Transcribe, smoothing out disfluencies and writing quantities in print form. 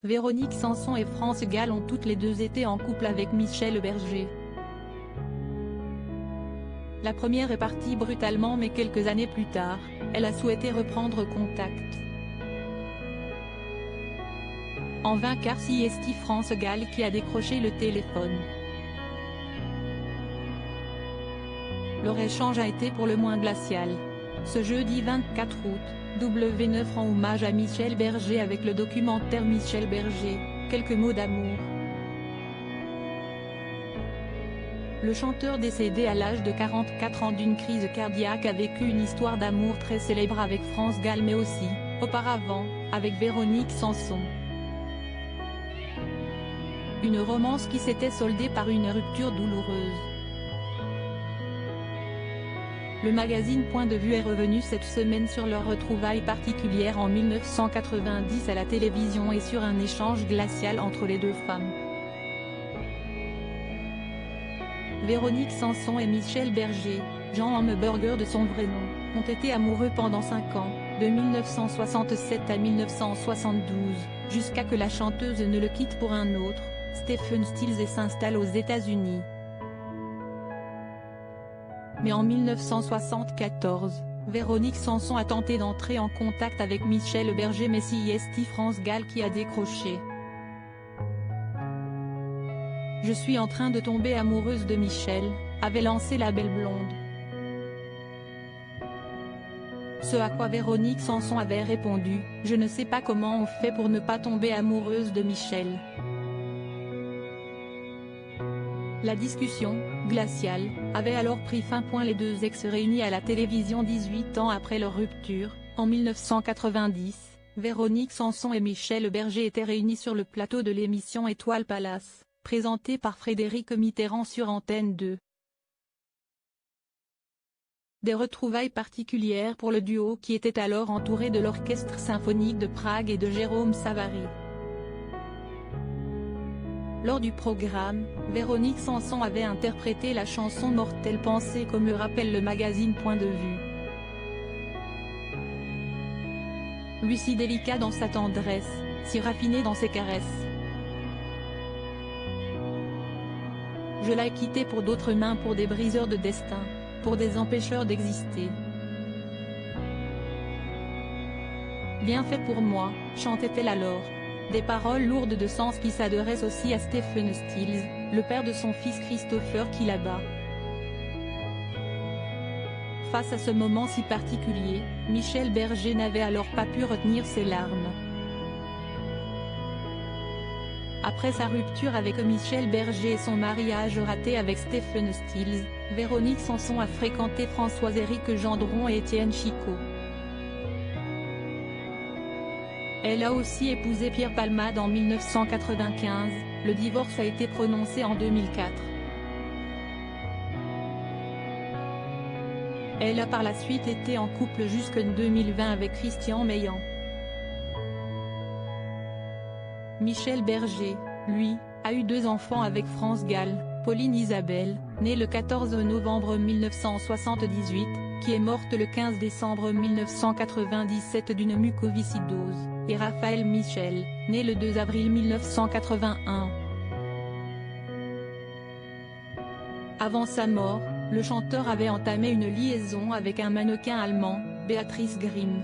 Véronique Sanson et France Gall ont toutes les deux été en couple avec Michel Berger. La première est partie brutalement mais quelques années plus tard, elle a souhaité reprendre contact. En vain car c'est France Gall qui a décroché le téléphone. Leur échange a été pour le moins glacial. Ce jeudi 24 août, W9 rend hommage à Michel Berger avec le documentaire Michel Berger, quelques mots d'amour. Le chanteur décédé à l'âge de 44 ans d'une crise cardiaque a vécu une histoire d'amour très célèbre avec France Gall mais aussi, auparavant, avec Véronique Sanson. Une romance qui s'était soldée par une rupture douloureuse. Le magazine Point de vue est revenu cette semaine sur leur retrouvaille particulière en 1990 à la télévision et sur un échange glacial entre les deux femmes. Véronique Sanson et Michel Berger, Jean Hamburger de son vrai nom, ont été amoureux pendant 5 ans, de 1967 à 1972, jusqu'à que la chanteuse ne le quitte pour un autre, Stephen Stills, et s'installe aux États-Unis. Mais en 1974, Véronique Sanson a tenté d'entrer en contact avec Michel Berger mais c'est France Gall qui a décroché. « Je suis en train de tomber amoureuse de Michel », avait lancé la belle blonde. Ce à quoi Véronique Sanson avait répondu « Je ne sais pas comment on fait pour ne pas tomber amoureuse de Michel ». La discussion, glaciale, avait alors pris fin. Les deux ex réunis à la télévision 18 ans après leur rupture, en 1990, Véronique Sanson et Michel Berger étaient réunis sur le plateau de l'émission Étoile Palace, présentée par Frédéric Mitterrand sur Antenne 2. Des retrouvailles particulières pour le duo qui était alors entouré de l'Orchestre symphonique de Prague et de Jérôme Savary. Lors du programme, Véronique Sanson avait interprété la chanson Mortelle Pensée comme le rappelle le magazine Point de vue. Lui si délicat dans sa tendresse, si raffiné dans ses caresses. Je l'ai quitté pour d'autres mains, pour des briseurs de destin, pour des empêcheurs d'exister. Bien fait pour moi, chantait-elle alors. Des paroles lourdes de sens qui s'adressent aussi à Stephen Stills, le père de son fils Christopher qui l'abat. Face à ce moment si particulier, Michel Berger n'avait alors pas pu retenir ses larmes. Après sa rupture avec Michel Berger et son mariage raté avec Stephen Stills, Véronique Sanson a fréquenté François-Éric Gendron et Étienne Chicot. Elle a aussi épousé Pierre Palmade en 1995, le divorce a été prononcé en 2004. Elle a par la suite été en couple jusqu'en 2020 avec Christian Meillan. Michel Berger, lui, a eu 2 enfants avec France Gall, Pauline Isabelle, née le 14 novembre 1978, qui est morte le 15 décembre 1997 d'une mucoviscidose, et Raphaël Michel, né le 2 avril 1981. Avant sa mort, le chanteur avait entamé une liaison avec un mannequin allemand, Béatrice Grimm.